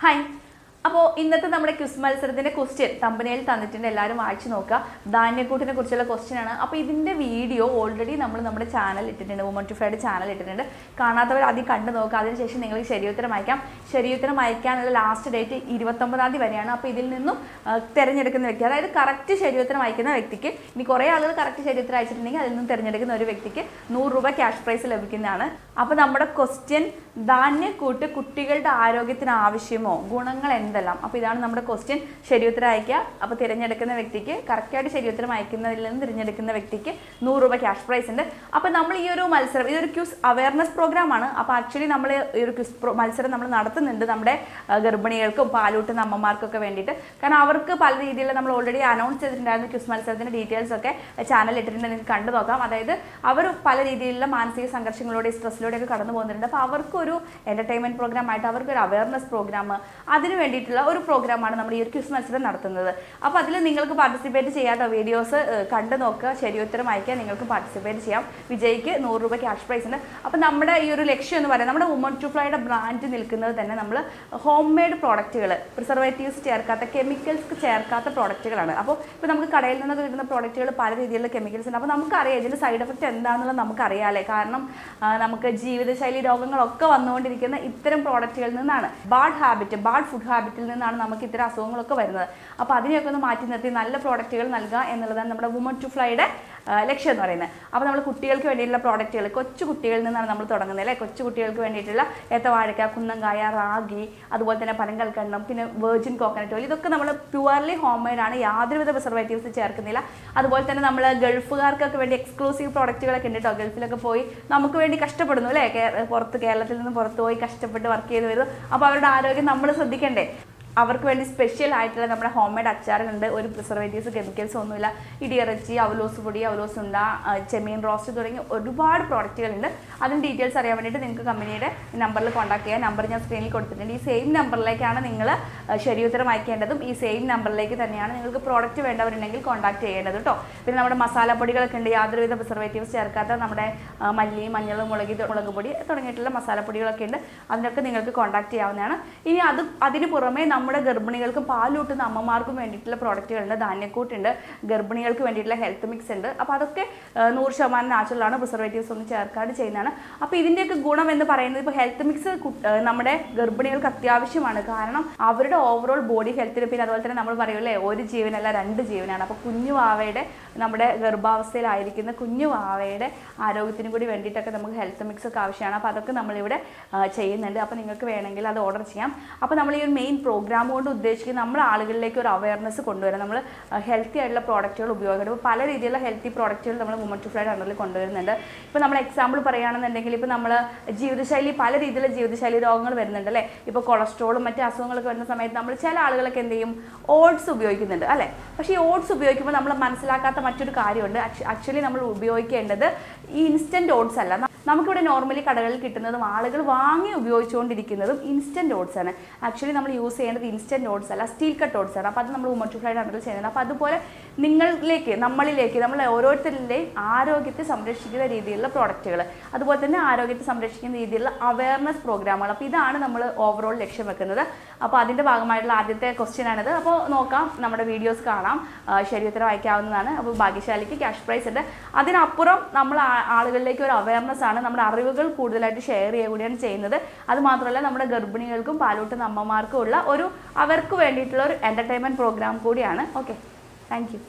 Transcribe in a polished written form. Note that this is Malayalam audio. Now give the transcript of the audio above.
Hi. അപ്പോൾ ഇന്നത്തെ നമ്മുടെ ക്വിസ് മത്സരത്തിന്റെ ക്വസ്റ്റ്യൻ തമ്പനയിൽ തന്നിട്ടുണ്ട്. എല്ലാവരും വായിച്ചു നോക്കുക. ധാന്യക്കൂട്ടിനെ കുറിച്ചുള്ള ക്വസ്റ്റ്യൻ ആണ്. അപ്പോൾ ഇതിന്റെ വീഡിയോ ഓൾറെഡി നമ്മൾ നമ്മുടെ ചാനൽ ഇട്ടിട്ടുണ്ട്, വുമൺ ടു ഫ്ലൈയുടെ ചാനൽ ഇട്ടിട്ടുണ്ട്. കാണാത്തവർ ആദ്യം കണ്ടു നോക്കുക. അതിനുശേഷം നിങ്ങൾക്ക് ശരിയുത്തരം അയക്കാം. ശരിയുത്തരം അയക്കാനുള്ള ലാസ്റ്റ് ഡേറ്റ് 29-ാം തീയതി വരെയാണ്. അപ്പോൾ ഇതിൽ നിന്നും തിരഞ്ഞെടുക്കുന്ന വ്യക്തി, അതായത് കറക്റ്റ് ശരിയുത്തരം അയക്കുന്ന വ്യക്തിക്ക്, ഇനി കുറേ ആളുകൾ കറക്റ്റ് ശരിയുത്തരം അയച്ചിട്ടുണ്ടെങ്കിൽ അതിൽ നിന്നും തിരഞ്ഞെടുക്കുന്ന ഒരു വ്യക്തിക്ക് 100 രൂപ ക്യാഷ് പ്രൈസ് ലഭിക്കുന്നതാണ്. അപ്പോൾ നമ്മുടെ ക്വസ്റ്റ്യൻ, ധാന്യക്കൂട്ട് കുട്ടികളുടെ ആരോഗ്യത്തിന് ആവശ്യമോ, ഗുണങ്ങൾ എന്തെല്ലാം? അപ്പോൾ ഇതാണ് നമ്മുടെ ക്വസ്റ്റ്യൻ. ശരിയുത്തരം അയക്കുക. അപ്പോൾ തിരഞ്ഞെടുക്കുന്ന വ്യക്തിക്ക്, കറക്റ്റായിട്ട് ശരിയുത്തരം അയക്കുന്നതിൽ നിന്ന് തിരഞ്ഞെടുക്കുന്ന വ്യക്തിക്ക് 100 രൂപ ക്യാഷ് പ്രൈസ് ഉണ്ട്. അപ്പോൾ നമ്മൾ ഈ ഒരു മത്സരം, ഇതൊരു ക്വിസ് അവയർനെസ് പ്രോഗ്രാമാണ്. അപ്പോൾ ആക്ച്വലി നമ്മൾ ഈ ഒരു ക്വിസ് മത്സരം നമ്മൾ നടത്തുന്നുണ്ട് നമ്മുടെ ഗർഭിണികൾക്കും പാലൂട്ടുന്ന അമ്മമാർക്കൊക്കെ വേണ്ടിയിട്ട്. കാരണം അവർക്ക് പല രീതിയിൽ നമ്മൾ ഓൾറെഡി അനൗൺസ് ചെയ്തിട്ടുണ്ടായിരുന്ന ക്വിസ് മത്സരത്തിൻ്റെ ഡീറ്റെയിൽസ് ഒക്കെ ചാനൽ ഇട്ടിട്ടുണ്ട്, നിങ്ങൾക്ക് കണ്ടു നോക്കാം. അതായത് അവർ പല രീതിയിലുള്ള മാനസിക സംഘർഷങ്ങളിലൂടെ, സ്ട്രെസ്സിലൂടെയൊക്കെ കടന്നു പോകുന്നുണ്ട്. അപ്പോൾ അവർക്കൊരു എൻ്റർടൈൻമെൻറ്റ് പ്രോഗ്രാം ആയിട്ട്, അവർക്കൊരു അവയർനെസ് പ്രോഗ്രാം, അതിന് വേണ്ടിയിട്ടുള്ള ഒരു പ്രോഗ്രാമാണ് നമ്മൾ ഈ ഒരു ക്വിസ് മത്സരം നടത്തുന്നത്. അപ്പോൾ അതിൽ നിങ്ങൾക്ക് പാർട്ടിസിപ്പേറ്റ് ചെയ്യാത്ത വീഡിയോസ് കണ്ടു നോക്കുക, ശരിയുത്തരം അയക്കാൻ നിങ്ങൾക്ക് പാർട്ടിസിപ്പേറ്റ് ചെയ്യാം. വിജയിക്ക് 100 രൂപ ക്യാഷ് പ്രൈസ് ഉണ്ട്. അപ്പോൾ നമ്മുടെ ഈ ഒരു ലക്ഷ്യം എന്ന് പറയുന്നത്, നമ്മുടെ വുമൺ ടു ഫ്ലൈയുടെ ബ്രാൻഡ് നിൽക്കുന്നത് തന്നെ നമ്മൾ ഹോം മെയ്ഡ് പ്രോഡക്റ്റുകൾ, പ്രിസർവേറ്റീവ്സ് ചേർക്കാത്ത, കെമിക്കൽസ് ചേർക്കാത്ത പ്രോഡക്റ്റുകളാണ്. അപ്പോൾ ഇപ്പോൾ നമുക്ക് കടയിൽ നിന്നൊക്കെ കിട്ടുന്ന പ്രോഡക്റ്റുകൾ പല രീതിയിലുള്ള കെമിക്കൽസ് ഉണ്ട്. അപ്പോൾ നമുക്കറിയാം ഇതിൻ്റെ സൈഡ് എഫക്റ്റ് എന്താണെന്നുള്ളത് നമുക്കറിയാമല്ലേ. കാരണം നമുക്ക് ജീവിതശൈലി രോഗങ്ങളൊക്കെ വന്നുകൊണ്ടിരിക്കുന്ന ഇത്തരം പ്രോഡക്റ്റുകളിൽ നിന്നാണ്, ബാഡ് ഫുഡ് ഹാബിറ്റിൽ നിന്നാണ് നമുക്ക് ഇത്തരം അസുഖങ്ങളൊക്കെ വരുന്നത്. അപ്പോൾ അതിനെയൊക്കെ ഒന്ന് മാറ്റി നിർത്തി നല്ല പ്രോഡക്റ്റുകൾ നൽകുക എന്നുള്ളതാണ് നമ്മുടെ വുമൺ ടു ഫ്ലൈയുടെ ലക്ഷ്യം എന്ന് പറയുന്നത്. അപ്പോൾ നമ്മൾ കുട്ടികൾക്ക് വേണ്ടിയിട്ടുള്ള പ്രോഡക്റ്റുകൾ, കൊച്ചു കുട്ടികളിൽ നിന്നാണ് നമ്മൾ തുടങ്ങുന്നത് അല്ലേ. കൊച്ചു കുട്ടികൾക്ക് വേണ്ടിയിട്ടുള്ള ഏത്തവാഴക്ക, കുന്നങ്കായ, റാഗി, അതുപോലെ തന്നെ പനങ്കൽക്കണ്ണം, പിന്നെ വെർജിൻ കോക്കനട്ട് ഓയിൽ, ഇതൊക്കെ നമ്മൾ പ്യുവർലി ഹോം മെയ്ഡ് ആണ്, യാതൊരുവിധ പ്രിസർവേറ്റീവ്സ് ചേർക്കുന്നില്ല. അതുപോലെ തന്നെ നമ്മൾ ഗൾഫുകാർക്കൊക്കെ വേണ്ടി എക്സ്ക്ലൂസീവ് പ്രോഡക്റ്റുകളൊക്കെ ഉണ്ട് കേട്ടോ. ഗൾഫിലൊക്കെ പോയി നമുക്ക് വേണ്ടി കഷ്ടപ്പെടുന്നു അല്ലേ, കേരളത്തിൽ നിന്ന് പുറത്ത് പോയി കഷ്ടപ്പെട്ട് വർക്ക് ചെയ്ത് വരുന്നു. അപ്പോൾ അവരുടെ ആരോഗ്യം നമ്മൾ ശ്രദ്ധിക്കണ്ടേ. അവർക്ക് വേണ്ടി സ്പെഷ്യൽ ആയിട്ടുള്ള നമ്മുടെ ഹോം മെയ്ഡ് അച്ചാറുകളുണ്ട്. ഒരു പ്രിസർവേറ്റീവ്സ്, കെമിക്കൽസ് ഒന്നുമില്ല. ഇടിയിറച്ചി, അവലോസ് പൊടി, അവലോസ് ഉണ്ട, ചെമ്മീൻ റോസ്റ്റ് തുടങ്ങി ഒരുപാട് പ്രോഡക്റ്റുകളുണ്ട്. അതിന് ഡീറ്റെയിൽസ് അറിയാൻ വേണ്ടിയിട്ട് നിങ്ങൾക്ക് കമ്പനിയുടെ നമ്പറിൽ കോൺടാക്ട് ചെയ്യാം. നമ്പർ ഞാൻ സ്ക്രീനിൽ കൊടുത്തിട്ടുണ്ട്. ഈ സെയിം നമ്പറിലേക്കാണ് നിങ്ങൾ ശരിയുത്തരം അയക്കേണ്ടതും. ഈ സെയിം നമ്പറിലേക്ക് തന്നെയാണ് നിങ്ങൾക്ക് പ്രോഡക്റ്റ് വേണ്ടവരുണ്ടെങ്കിൽ കോൺടാക്ട് ചെയ്യേണ്ടത് കേട്ടോ. പിന്നെ നമ്മുടെ മസാലപ്പൊടികളൊക്കെ ഉണ്ട്, യാതൊരുവിധ പ്രിസർവേറ്റീവ്സ് ചേർക്കാത്ത നമ്മുടെ മല്ലി, മഞ്ഞൾ, മുളക് പൊടി തുടങ്ങിയിട്ടുള്ള മസാലപ്പൊടികളൊക്കെ ഉണ്ട്. അതിനൊക്കെ നിങ്ങൾക്ക് കോൺടാക്ട് ചെയ്യാവുന്നതാണ്. ഇനി അതിന് പുറമെ നമ്മുടെ ഗർഭിണികൾക്കും പാലൂട്ടുന്ന അമ്മമാർക്കും വേണ്ടിയിട്ടുള്ള പ്രോഡക്റ്റുകളുണ്ട്. ധാന്യക്കൂട്ടുണ്ട്, ഗർഭിണികൾക്ക് വേണ്ടിയിട്ടുള്ള ഹെൽത്ത് മിക്സ് ഉണ്ട്. അപ്പോൾ അതൊക്കെ 100% നാച്ചുറലാണ്, പ്രിസർവേറ്റീവ്സ് ഒന്നും ചേർക്കാതെ ചെയ്യുന്നതാണ്. അപ്പോൾ ഇതിൻ്റെയൊക്കെ ഗുണം എന്ന് പറയുന്നത്, ഇപ്പോൾ ഹെൽത്ത് മിക്സ് നമ്മുടെ ഗർഭിണികൾക്ക് അത്യാവശ്യമാണ്. കാരണം അവരുടെ ഓവറോൾ ബോഡി ഹെൽത്തിന്, പിന്നെ അതുപോലെ തന്നെ നമ്മൾ പറയുമല്ലേ, ഒരു ജീവനല്ല 2 ജീവനാണ്. അപ്പോൾ കുഞ്ഞു വാവയുടെ, നമ്മുടെ ഗർഭാവസ്ഥയിലായിരിക്കുന്ന കുഞ്ഞു വാവയുടെ ആരോഗ്യത്തിന് കൂടി വേണ്ടിയിട്ടൊക്കെ നമുക്ക് ഹെൽത്ത് മിക്സ് ഒക്കെ ആവശ്യമാണ്. അപ്പോൾ അതൊക്കെ നമ്മളിവിടെ ചെയ്യുന്നുണ്ട്. അപ്പോൾ നിങ്ങൾക്ക് വേണമെങ്കിൽ അത് ഓർഡർ ചെയ്യാം. അപ്പോൾ നമ്മൾ ഈ ഒരു മെയിൻ പ്രോഗ്രാം കൊണ്ട് ഉദ്ദേശിക്കുന്നത് നമ്മൾ ആളുകളിലേക്ക് ഒരു അവയർനെസ് കൊണ്ടുവരാം. നമ്മൾ ഹെൽത്തി ആയിട്ടുള്ള പ്രോഡക്റ്റുകൾ ഉപയോഗിക്കുന്നത്, പല രീതിയിലുള്ള ഹെൽത്തി പ്രോഡക്റ്റുകൾ നമ്മൾ വുമൺ ടു ഫ്ലൈയുടെ അണ്ടറിൽ കൊണ്ടുവരുന്നുണ്ട്. ഇപ്പോൾ നമ്മൾ എക്സാമ്പിൾ പറയുകയാണെന്നുണ്ടെങ്കിൽ, ഇപ്പോൾ നമ്മൾ ജീവിതശൈലി, പല രീതിയിലുള്ള ജീവിതശൈലി രോഗങ്ങൾ വരുന്നുണ്ട് അല്ലേ. ഇപ്പോൾ കൊളസ്ട്രോളും മറ്റ് അസുഖങ്ങളൊക്കെ വരുന്ന സമയത്ത് നമ്മൾ ചില ആളുകളൊക്കെ എന്ത് ചെയ്യും, ഓട്സ് ഉപയോഗിക്കുന്നുണ്ട് അല്ലേ. പക്ഷേ ഈ ഓട്സ് ഉപയോഗിക്കുമ്പോൾ നമ്മൾ മനസ്സിലാക്കാത്ത മറ്റൊരു കാര്യമുണ്ട്. ആക്ച്വലി നമ്മൾ ഉപയോഗിക്കേണ്ടത് ഈ ഇൻസ്റ്റൻറ്റ് ഓട്സ് അല്ല. നമുക്കിവിടെ നോർമലി കടകളിൽ കിട്ടുന്നതും ആളുകൾ വാങ്ങി ഉപയോഗിച്ചുകൊണ്ടിരിക്കുന്നതും ഇൻസ്റ്റൻറ്റ് ഓട്സ് ആണ്. ആക്ച്വലി നമ്മൾ യൂസ് ചെയ്യേണ്ടത് ഇൻസ്റ്റൻറ്റ് ഓട്സ് അല്ല, സ്റ്റീൽ കട്ട് ഓട്സ് ആണ്. അപ്പോൾ അത് നമ്മൾ വുമൺ ടു ഫ്ലൈയുടെ അണ്ടറിൽ ചെയ്യുന്നത്. അപ്പോൾ അതുപോലെ നമ്മളിലേക്ക് നമ്മൾ ഓരോരുത്തരുടെയും ആരോഗ്യത്തെ സംരക്ഷിക്കുന്ന രീതിയിലുള്ള പ്രോഡക്റ്റുകൾ, അതുപോലെ തന്നെ ആരോഗ്യത്തെ സംരക്ഷിക്കുന്ന രീതിയിലുള്ള അവയർനെസ് പ്രോഗ്രാമുകൾ. അപ്പോൾ ഇതാണ് നമ്മൾ ഓവറോൾ ലക്ഷ്യം വെക്കുന്നത്. അപ്പോൾ അതിൻ്റെ ഭാഗമായിട്ടുള്ള ആദ്യത്തെ ക്വസ്റ്റ്യൻ ആണിത്. അപ്പോൾ നോക്കാം, നമ്മുടെ വീഡിയോസ് കാണാം, ശരിയുത്തരം അയക്കാവുന്നതാണ്. അപ്പോൾ ഭാഗ്യശാലിക്ക് ക്യാഷ് പ്രൈസ് ഉണ്ട്. അതിനപ്പുറം നമ്മൾ ആളുകളിലേക്ക് ഒരു അവയർനെസ് ആണ്, നമ്മുടെ അറിവുകൾ കൂടുതലായിട്ട് ഷെയർ ചെയ്യുക കൂടിയാണ് ചെയ്യുന്നത്. അതുമാത്രമല്ല, നമ്മുടെ ഗർഭിണികൾക്കും പാലൂട്ടുന്ന അമ്മമാർക്കും ഉള്ള അവർക്ക് വേണ്ടിയിട്ടുള്ള ഒരു എൻ്റർടൈൻമെൻറ്റ് പ്രോഗ്രാം കൂടിയാണ്. Okay, thank you.